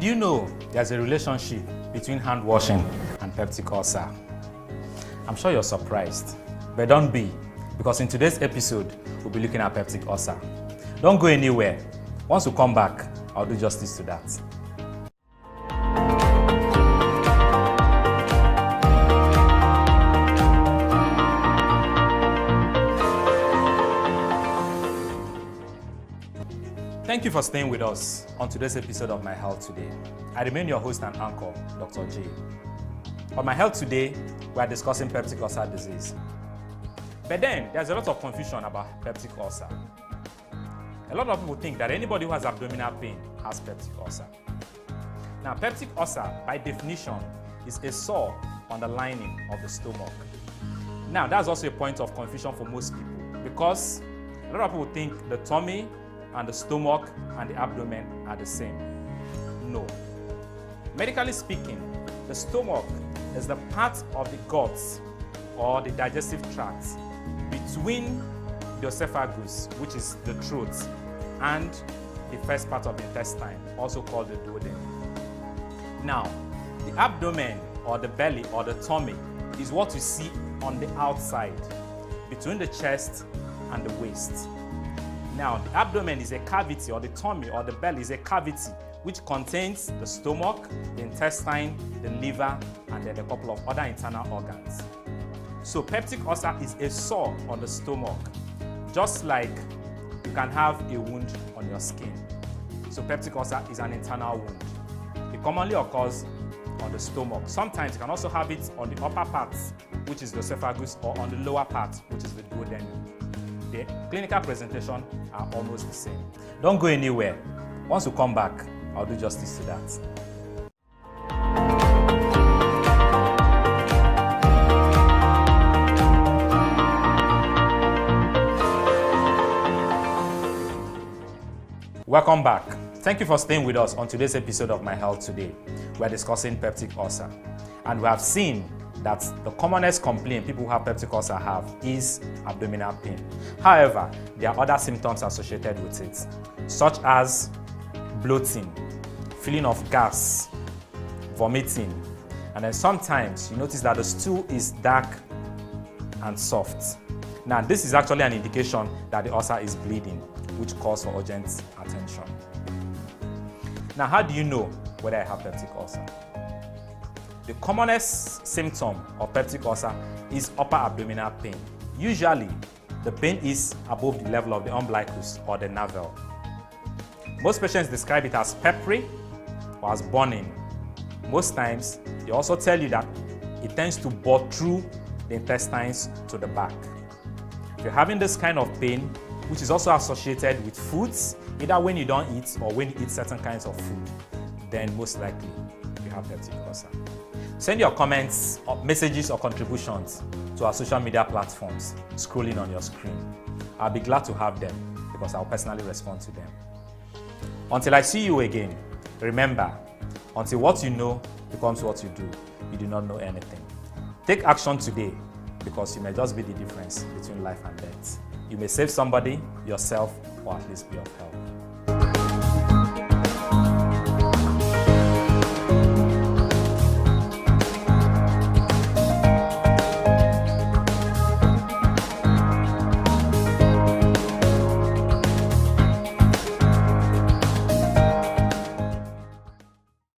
Did you know there's a relationship between hand washing and peptic ulcer? I'm sure you're surprised, but don't be, because in today's episode, we'll be looking at peptic ulcer. Don't go anywhere. Once we come back, I'll do justice to that. Thank you for staying with us on today's episode of My Health Today. I remain your host and anchor, Dr. J. On My Health Today, we are discussing peptic ulcer disease. But then, there's a lot of confusion about peptic ulcer. A lot of people think that anybody who has abdominal pain has peptic ulcer. Now, peptic ulcer, by definition, is a sore on the lining of the stomach. Now, that's also a point of confusion for most people because a lot of people think the tummy and the stomach and the abdomen are the same. No. Medically speaking, the stomach is the part of the guts or the digestive tract between the esophagus, which is the throat, and the first part of the intestine, also called the duodenum. Now, the abdomen or the belly or the tummy is what you see on the outside, between the chest and the waist. Now, the abdomen is a cavity, or the tummy or the belly is a cavity which contains the stomach, the intestine, the liver, and then a couple of other internal organs. So peptic ulcer is a sore on the stomach, just like you can have a wound on your skin. So peptic ulcer is an internal wound. It commonly occurs on the stomach. Sometimes you can also have it on the upper part, which is the esophagus, or on the lower part, which is the duodenum. The clinical presentation are almost the same. Don't go anywhere. Once we come back, I'll do justice to that. Welcome back. Thank you for staying with us on today's episode of My Health Today. We're discussing peptic ulcer. And we have seen that the commonest complaint people who have peptic ulcer have is abdominal pain. However, there are other symptoms associated with it, such as bloating, feeling of gas, vomiting, and then sometimes you notice that the stool is dark and soft. Now, this is actually an indication that the ulcer is bleeding, which calls for urgent attention. Now, how do you know whether I have peptic ulcer? The commonest symptom of peptic ulcer is upper abdominal pain. Usually, the pain is above the level of the umbilicus or the navel. Most patients describe it as peppery or as burning. Most times, they also tell you that it tends to bore through the intestines to the back. If you're having this kind of pain, which is also associated with foods, either when you don't eat or when you eat certain kinds of food, then most likely you have peptic ulcer. Send your comments, or messages, or contributions to our social media platforms scrolling on your screen. I'll be glad to have them because I'll personally respond to them. Until I see you again, remember, until what you know becomes what you do not know anything. Take action today because you may just be the difference between life and death. You may save somebody, yourself, or at least be of help.